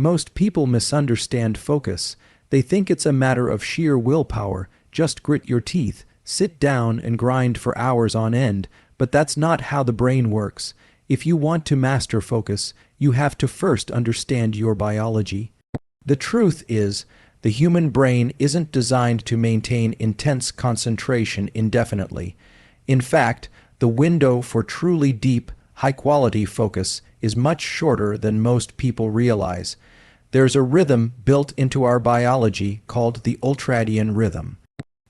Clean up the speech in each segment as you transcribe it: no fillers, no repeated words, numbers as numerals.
Most people misunderstand focus. They think it's a matter of sheer willpower. Just grit your teeth, sit down and grind for hours on end, but that's not how the brain works. If you want to master focus, you have to first understand your biology. The truth is, the human brain isn't designed to maintain intense concentration indefinitely. In fact, the window for truly deep, high-quality focus is much shorter than most people realize. There's a rhythm built into our biology called the ultradian rhythm.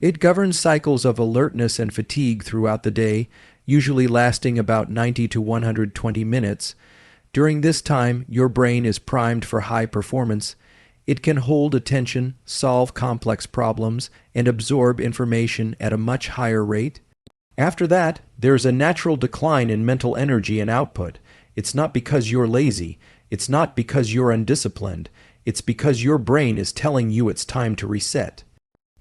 It governs cycles of alertness and fatigue throughout the day, usually lasting about 90 to 120 minutes. During this time, your brain is primed for high performance. It can hold attention, solve complex problems, and absorb information at a much higher rate. After that, there's a natural decline in mental energy and output. It's not because you're lazy. It's not because you're undisciplined. It's because your brain is telling you it's time to reset.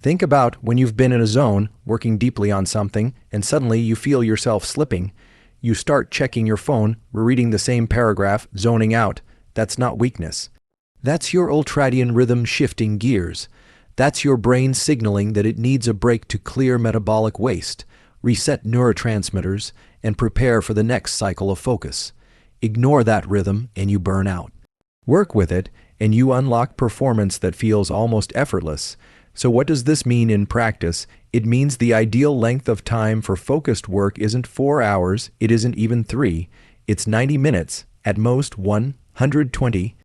Think about when you've been in a zone, working deeply on something, and suddenly you feel yourself slipping. You start checking your phone, rereading the same paragraph, zoning out. That's not weakness. That's your ultradian rhythm shifting gears. That's your brain signaling that it needs a break to clear metabolic waste, reset neurotransmitters, and prepare for the next cycle of focus. Ignore that rhythm and you burn out. Work with it and you unlock performance that feels almost effortless. So what does this mean in practice? It means the ideal length of time for focused work isn't 4 hours, it isn't even 3. It's 90 minutes, at most 120.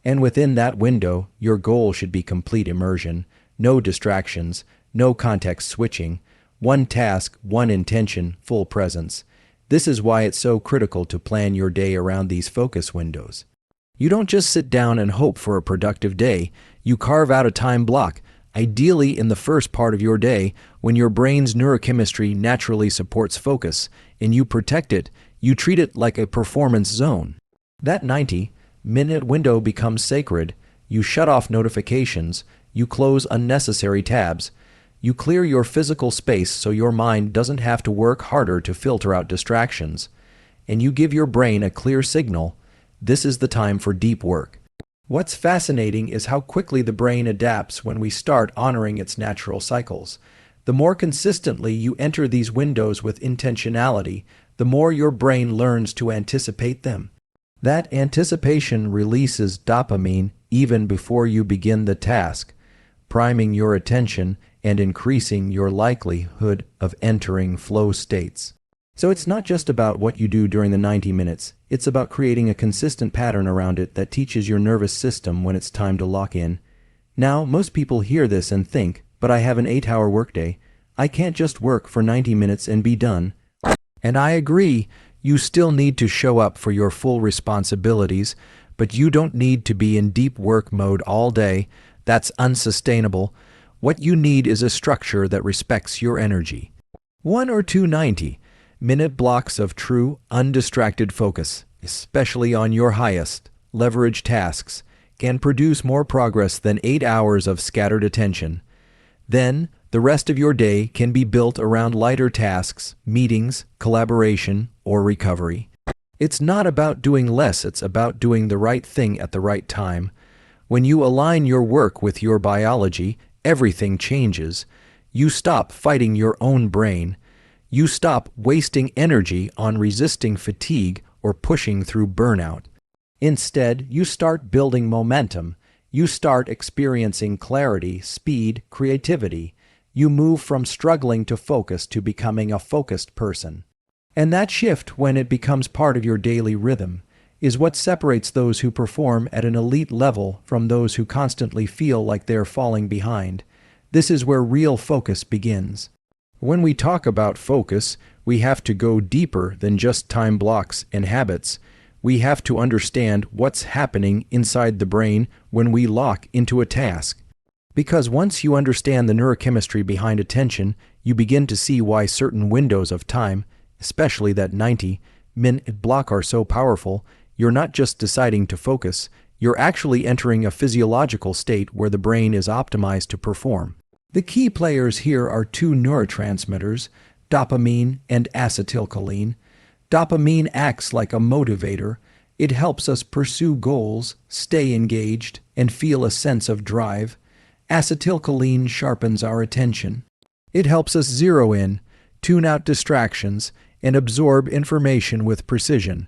And within that window, your goal should be complete immersion. No distractions, no context switching. One task, one intention, full presence. This is why it's so critical to plan your day around these focus windows. You don't just sit down and hope for a productive day. You carve out a time block, ideally in the first part of your day when your brain's neurochemistry naturally supports focus, and you protect it. You treat it like a performance zone. That 90-minute window becomes sacred. You shut off notifications. You close unnecessary tabs. You clear your physical space so your mind doesn't have to work harder to filter out distractions. And you give your brain a clear signal. This is the time for deep work. What's fascinating is how quickly the brain adapts when we start honoring its natural cycles. The more consistently you enter these windows with intentionality, the more your brain learns to anticipate them. That anticipation releases dopamine even before you begin the task, priming your attention and increasing your likelihood of entering flow states. So it's not just about what you do during the 90 minutes, it's about creating a consistent pattern around it that teaches your nervous system when it's time to lock in. Now, most people hear this and think, but I have an 8-hour workday. I can't just work for 90 minutes and be done. And I agree, you still need to show up for your full responsibilities, but you don't need to be in deep work mode all day. That's unsustainable. What you need is a structure that respects your energy. 1 or 2 90-minute blocks of true, undistracted focus, especially on your highest leverage tasks, can produce more progress than 8 hours of scattered attention. Then, the rest of your day can be built around lighter tasks, meetings, collaboration, or recovery. It's not about doing less, it's about doing the right thing at the right time. When you align your work with your biology, everything changes. You stop fighting your own brain. You stop wasting energy on resisting fatigue or pushing through burnout. Instead, you start building momentum. You start experiencing clarity, speed, creativity. You move from struggling to focus to becoming a focused person. And that shift, when it becomes part of your daily rhythm, is what separates those who perform at an elite level from those who constantly feel like they're falling behind. This is where real focus begins. When we talk about focus, we have to go deeper than just time blocks and habits. We have to understand what's happening inside the brain when we lock into a task. Because once you understand the neurochemistry behind attention, you begin to see why certain windows of time, especially that 90-minute block, are so powerful. You're not just deciding to focus, you're actually entering a physiological state where the brain is optimized to perform. The key players here are 2 neurotransmitters, dopamine and acetylcholine. Dopamine acts like a motivator. It helps us pursue goals, stay engaged, and feel a sense of drive. Acetylcholine sharpens our attention. It helps us zero in, tune out distractions, and absorb information with precision.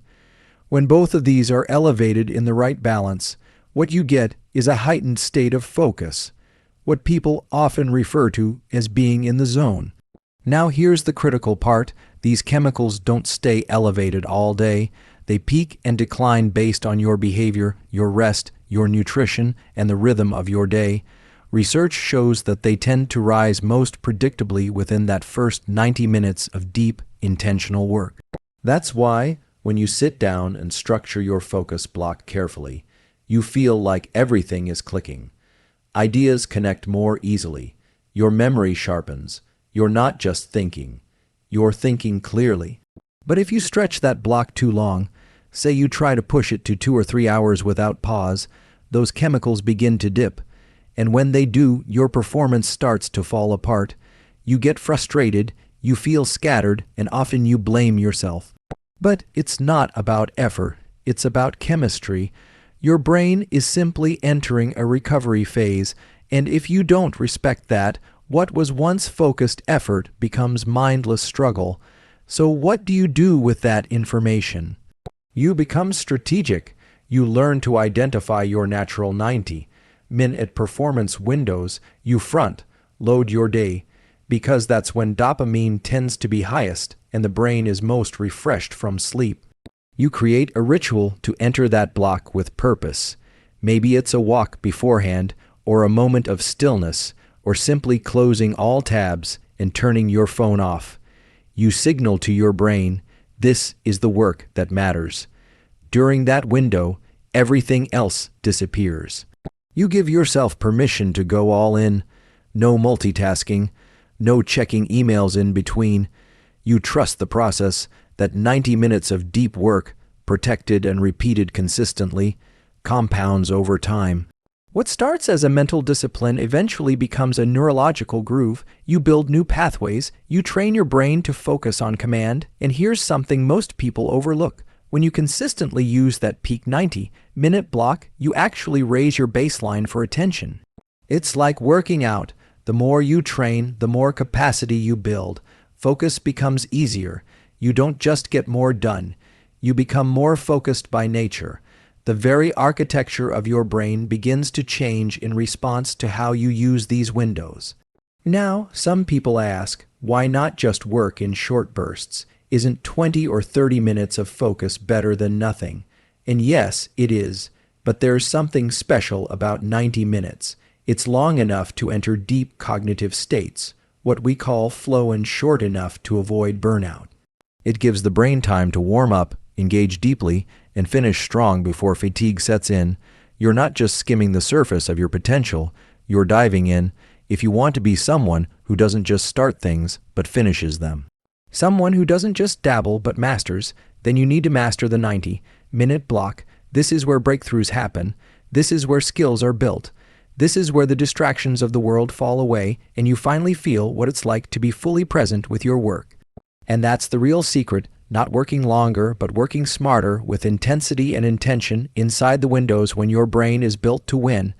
When both of these are elevated in the right balance, what you get is a heightened state of focus, what people often refer to as being in the zone. Now here's the critical part. These chemicals don't stay elevated all day. They peak and decline based on your behavior, your rest, your nutrition, and the rhythm of your day. Research shows that they tend to rise most predictably within that first 90 minutes of deep, intentional work. That's why, when you sit down and structure your focus block carefully, you feel like everything is clicking. Ideas connect more easily. Your memory sharpens. You're not just thinking. You're thinking clearly. But if you stretch that block too long, say you try to push it to 2 or 3 hours without pause, those chemicals begin to dip. And when they do, your performance starts to fall apart. You get frustrated, you feel scattered, and often you blame yourself. But it's not about effort. It's about chemistry. Your brain is simply entering a recovery phase, and if you don't respect that, what was once focused effort becomes mindless struggle. So what do you do with that information? You become strategic. You learn to identify your natural 90-minute performance windows. You front-load your day, because that's when dopamine tends to be highest and the brain is most refreshed from sleep. You create a ritual to enter that block with purpose. Maybe it's a walk beforehand, or a moment of stillness, or simply closing all tabs and turning your phone off. You signal to your brain, this is the work that matters. During that window, everything else disappears. You give yourself permission to go all in. No multitasking, no checking emails in between. You trust the process, that 90 minutes of deep work, protected and repeated consistently, compounds over time. What starts as a mental discipline eventually becomes a neurological groove. You build new pathways, you train your brain to focus on command, and here's something most people overlook. When you consistently use that peak 90-minute block, you actually raise your baseline for attention. It's like working out. The more you train, the more capacity you build. Focus becomes easier. You don't just get more done. You become more focused by nature. The very architecture of your brain begins to change in response to how you use these windows. Now, some people ask, why not just work in short bursts? Isn't 20 or 30 minutes of focus better than nothing? And yes, it is. But there's something special about 90 minutes. It's long enough to enter deep cognitive states, what we call flow, and short enough to avoid burnout. It gives the brain time to warm up, engage deeply, and finish strong before fatigue sets in. You're not just skimming the surface of your potential, you're diving in. If you want to be someone who doesn't just start things, but finishes them. Someone who doesn't just dabble, but masters, then you need to master the 90-minute block. This is where breakthroughs happen. This is where skills are built. This is where the distractions of the world fall away, and you finally feel what it's like to be fully present with your work. And that's the real secret. Not working longer, but working smarter with intensity and intention inside the windows when your brain is built to win.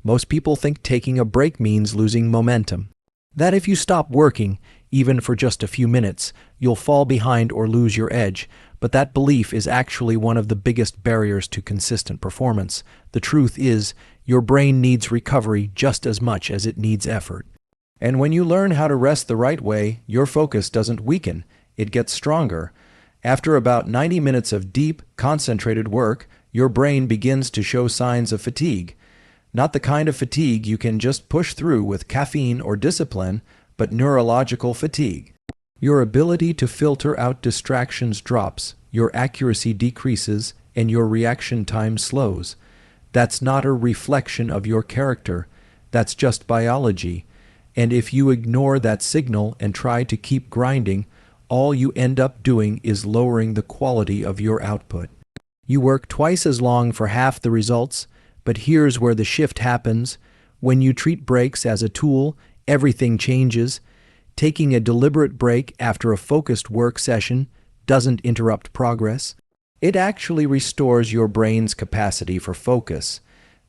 Most people think taking a break means losing momentum. That if you stop working, even for just a few minutes, you'll fall behind or lose your edge. But that belief is actually one of the biggest barriers to consistent performance. The truth is, your brain needs recovery just as much as it needs effort. And when you learn how to rest the right way, your focus doesn't weaken, it gets stronger. After about 90 minutes of deep, concentrated work, your brain begins to show signs of fatigue. Not the kind of fatigue you can just push through with caffeine or discipline, but neurological fatigue. Your ability to filter out distractions drops, your accuracy decreases, and your reaction time slows. That's not a reflection of your character. That's just biology. And if you ignore that signal and try to keep grinding, all you end up doing is lowering the quality of your output. You work twice as long for half the results, but here's where the shift happens. When you treat breaks as a tool, everything changes. Taking a deliberate break after a focused work session doesn't interrupt progress. It actually restores your brain's capacity for focus.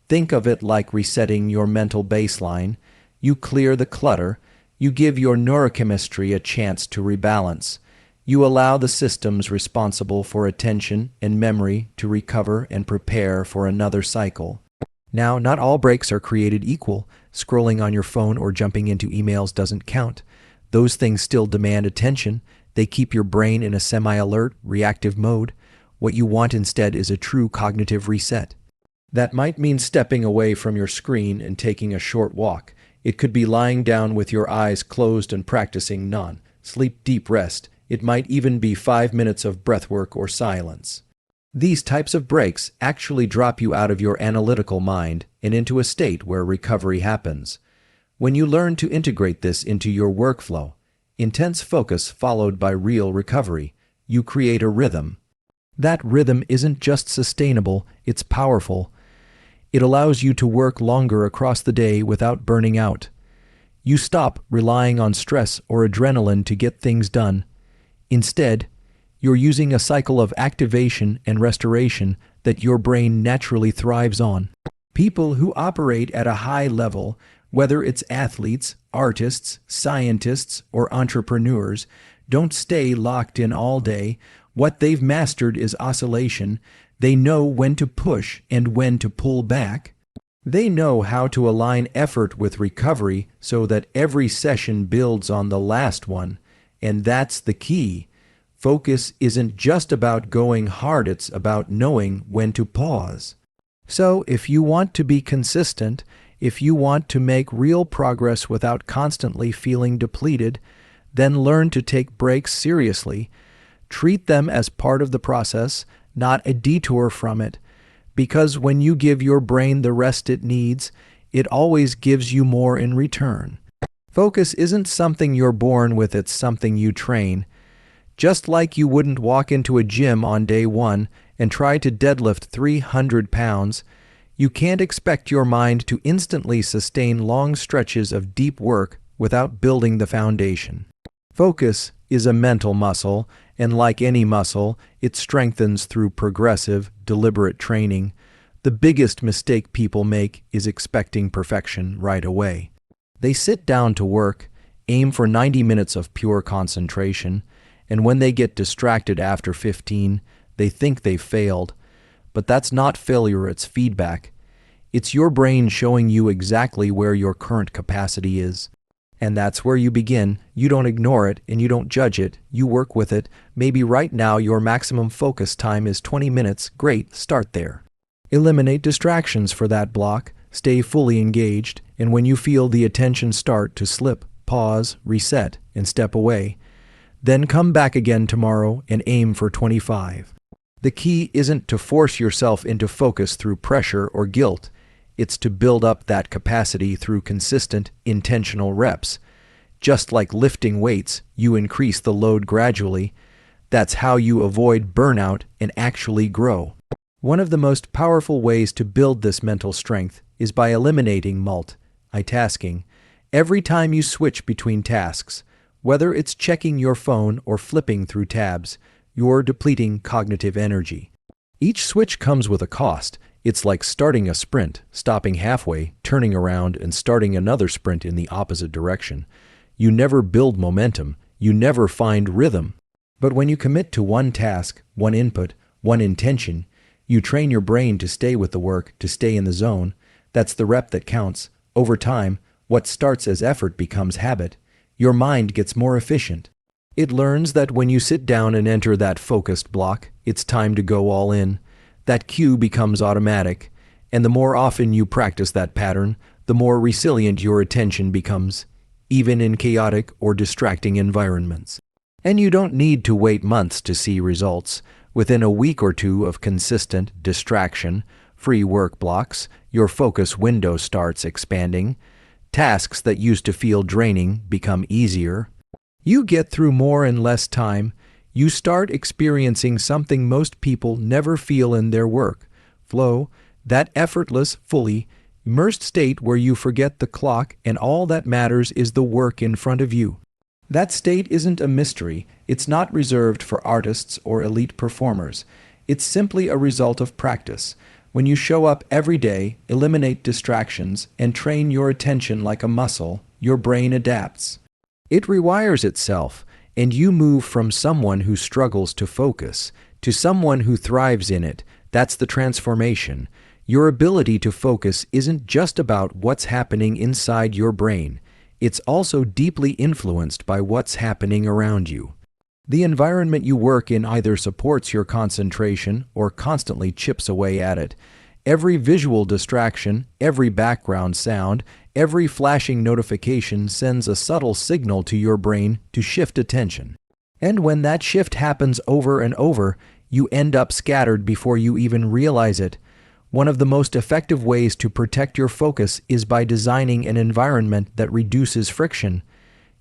Think of it like resetting your mental baseline. You clear the clutter. You give your neurochemistry a chance to rebalance. You allow the systems responsible for attention and memory to recover and prepare for another cycle. Now, not all breaks are created equal. Scrolling on your phone or jumping into emails doesn't count. Those things still demand attention. They keep your brain in a semi-alert, reactive mode. What you want instead is a true cognitive reset. That might mean stepping away from your screen and taking a short walk. It could be lying down with your eyes closed and practicing non-sleep deep rest. It might even be 5 minutes of breathwork or silence. These types of breaks actually drop you out of your analytical mind and into a state where recovery happens. When you learn to integrate this into your workflow, intense focus followed by real recovery, you create a rhythm. That rhythm isn't just sustainable, it's powerful. It allows you to work longer across the day without burning out. You stop relying on stress or adrenaline to get things done. Instead, you're using a cycle of activation and restoration that your brain naturally thrives on. People who operate at a high level, whether it's athletes, artists, scientists, or entrepreneurs, don't stay locked in all day. What they've mastered is oscillation. They know when to push and when to pull back. They know how to align effort with recovery so that every session builds on the last one. And that's the key. Focus isn't just about going hard, it's about knowing when to pause. So, if you want to be consistent, if you want to make real progress without constantly feeling depleted, then learn to take breaks seriously. Treat them as part of the process, not a detour from it. Because when you give your brain the rest it needs, it always gives you more in return. Focus isn't something you're born with, it's something you train. Just like you wouldn't walk into a gym on day one and try to deadlift 300 pounds, you can't expect your mind to instantly sustain long stretches of deep work without building the foundation. Focus is a mental muscle, and like any muscle, it strengthens through progressive, deliberate training. The biggest mistake people make is expecting perfection right away. They sit down to work, aim for 90 minutes of pure concentration, and when they get distracted after 15, they think they've failed. But that's not failure, it's feedback. It's your brain showing you exactly where your current capacity is. And that's where you begin. You don't ignore it and you don't judge it. You work with it. Maybe right now your maximum focus time is 20 minutes. Great, start there. Eliminate distractions for that block. Stay fully engaged. And when you feel the attention start to slip, pause, reset, and step away. Then come back again tomorrow and aim for 25. The key isn't to force yourself into focus through pressure or guilt. It's to build up that capacity through consistent, intentional reps. Just like lifting weights, you increase the load gradually. That's how you avoid burnout and actually grow. One of the most powerful ways to build this mental strength is by eliminating multitasking. Every time you switch between tasks, whether it's checking your phone or flipping through tabs, you're depleting cognitive energy. Each switch comes with a cost. It's like starting a sprint, stopping halfway, turning around, and starting another sprint in the opposite direction. You never build momentum. You never find rhythm. But when you commit to one task, one input, one intention, you train your brain to stay with the work, to stay in the zone. That's the rep that counts. Over time, what starts as effort becomes habit. Your mind gets more efficient. It learns that when you sit down and enter that focused block, it's time to go all in. That cue becomes automatic, and the more often you practice that pattern, the more resilient your attention becomes, even in chaotic or distracting environments. And you don't need to wait months to see results. Within a week or two of consistent, distraction-free work blocks, your focus window starts expanding. Tasks that used to feel draining become easier. You get through more in less time. You start experiencing something most people never feel in their work. Flow, that effortless, fully immersed state where you forget the clock and all that matters is the work in front of you. That state isn't a mystery. It's not reserved for artists or elite performers. It's simply a result of practice. When you show up every day, eliminate distractions, and train your attention like a muscle, your brain adapts. It rewires itself, and you move from someone who struggles to focus to someone who thrives in it. That's the transformation. Your ability to focus isn't just about what's happening inside your brain. It's also deeply influenced by what's happening around you. The environment you work in either supports your concentration or constantly chips away at it. Every visual distraction, every background sound, every flashing notification sends a subtle signal to your brain to shift attention. And when that shift happens over and over, you end up scattered before you even realize it. One of the most effective ways to protect your focus is by designing an environment that reduces friction.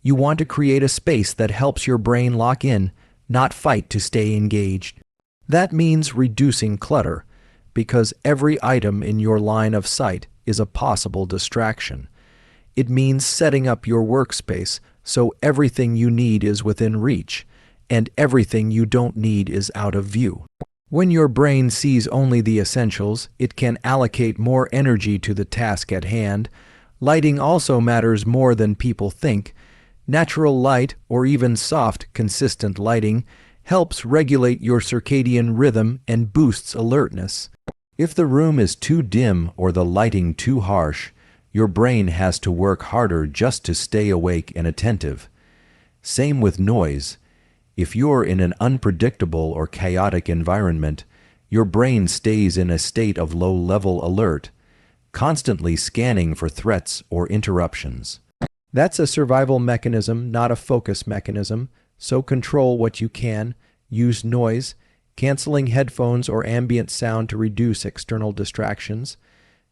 You want to create a space that helps your brain lock in, not fight to stay engaged. That means reducing clutter, because every item in your line of sight is a possible distraction. It means setting up your workspace so everything you need is within reach, and everything you don't need is out of view. When your brain sees only the essentials, it can allocate more energy to the task at hand. Lighting also matters more than people think. Natural light, or even soft, consistent lighting, helps regulate your circadian rhythm and boosts alertness. If the room is too dim or the lighting too harsh, your brain has to work harder just to stay awake and attentive. Same with noise. If you're in an unpredictable or chaotic environment, your brain stays in a state of low-level alert, constantly scanning for threats or interruptions. That's a survival mechanism, not a focus mechanism, so control what you can, use noise, canceling headphones or ambient sound to reduce external distractions.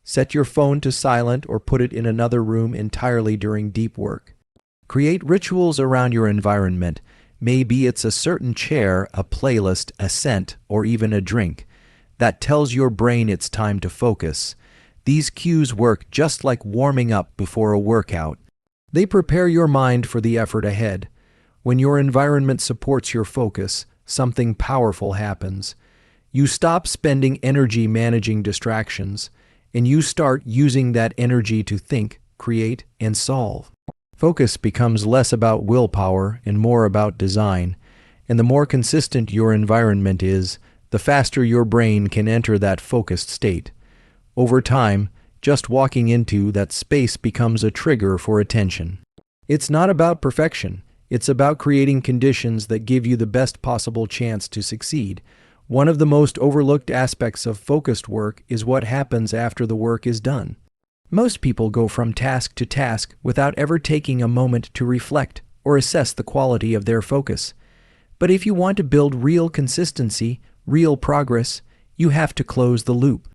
Set your phone to silent or put it in another room entirely during deep work. Create rituals around your environment. Maybe it's a certain chair, a playlist, a scent, or even a drink. That tells your brain it's time to focus. These cues work just like warming up before a workout. They prepare your mind for the effort ahead. When your environment supports your focus, something powerful happens. You stop spending energy managing distractions, and you start using that energy to think, create, and solve. Focus becomes less about willpower and more about design, and the more consistent your environment is, the faster your brain can enter that focused state. Over time, just walking into that space becomes a trigger for attention. It's not about perfection. It's about creating conditions that give you the best possible chance to succeed. One of the most overlooked aspects of focused work is what happens after the work is done. Most people go from task to task without ever taking a moment to reflect or assess the quality of their focus. But if you want to build real consistency, real progress, you have to close the loop.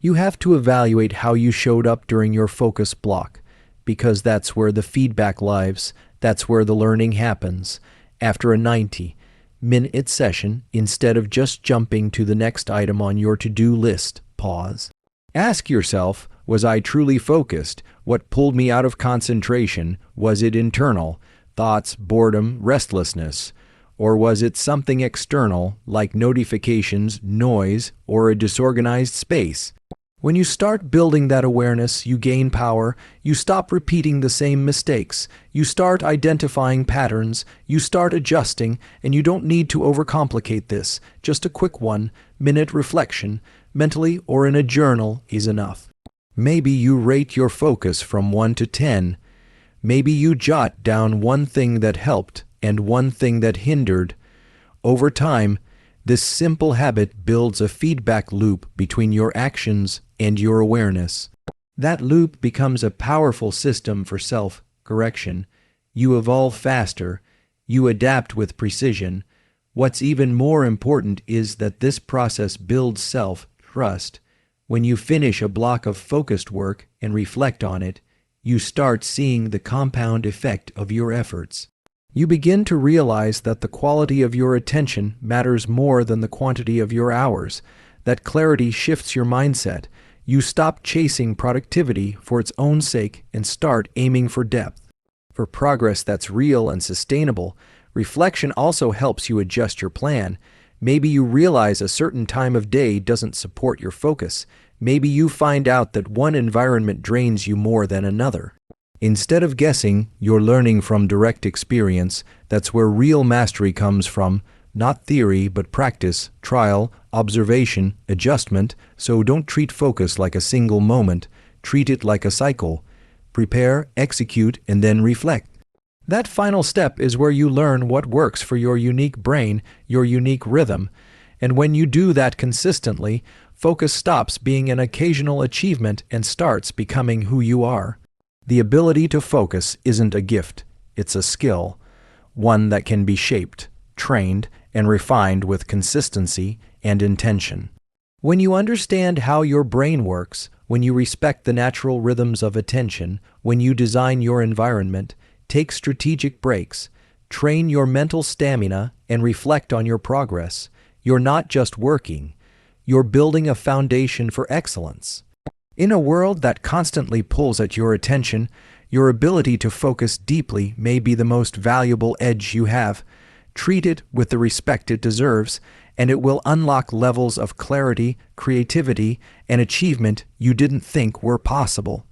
You have to evaluate how you showed up during your focus block, because that's where the feedback lives, that's where the learning happens. After a 90-minute session, instead of just jumping to the next item on your to-do list, pause. Ask yourself, was I truly focused? What pulled me out of concentration? Was it internal? Thoughts, boredom, restlessness? Or was it something external, like notifications, noise, or a disorganized space? When you start building that awareness, you gain power, you stop repeating the same mistakes, you start identifying patterns, you start adjusting, and you don't need to overcomplicate this. Just a quick 1-minute reflection, mentally or in a journal, is enough. Maybe you rate your focus from 1 to 10. Maybe you jot down one thing that helped and one thing that hindered. Over time, this simple habit builds a feedback loop between your actions and your awareness. That loop becomes a powerful system for self-correction. You evolve faster. You adapt with precision. What's even more important is that this process builds self-trust. When you finish a block of focused work and reflect on it, you start seeing the compound effect of your efforts. You begin to realize that the quality of your attention matters more than the quantity of your hours. That clarity shifts your mindset. You stop chasing productivity for its own sake and start aiming for depth. For progress that's real and sustainable, reflection also helps you adjust your plan. Maybe you realize a certain time of day doesn't support your focus. Maybe you find out that one environment drains you more than another. Instead of guessing, you're learning from direct experience. That's where real mastery comes from. Not theory, but practice, trial, observation, adjustment. So don't treat focus like a single moment. Treat it like a cycle. Prepare, execute, and then reflect. That final step is where you learn what works for your unique brain, your unique rhythm. And when you do that consistently, focus stops being an occasional achievement and starts becoming who you are. The ability to focus isn't a gift, it's a skill, one that can be shaped, trained, and refined with consistency and intention. When you understand how your brain works, when you respect the natural rhythms of attention, when you design your environment, take strategic breaks, train your mental stamina, and reflect on your progress, you're not just working, you're building a foundation for excellence. In a world that constantly pulls at your attention, your ability to focus deeply may be the most valuable edge you have. Treat it with the respect it deserves, and it will unlock levels of clarity, creativity, and achievement you didn't think were possible.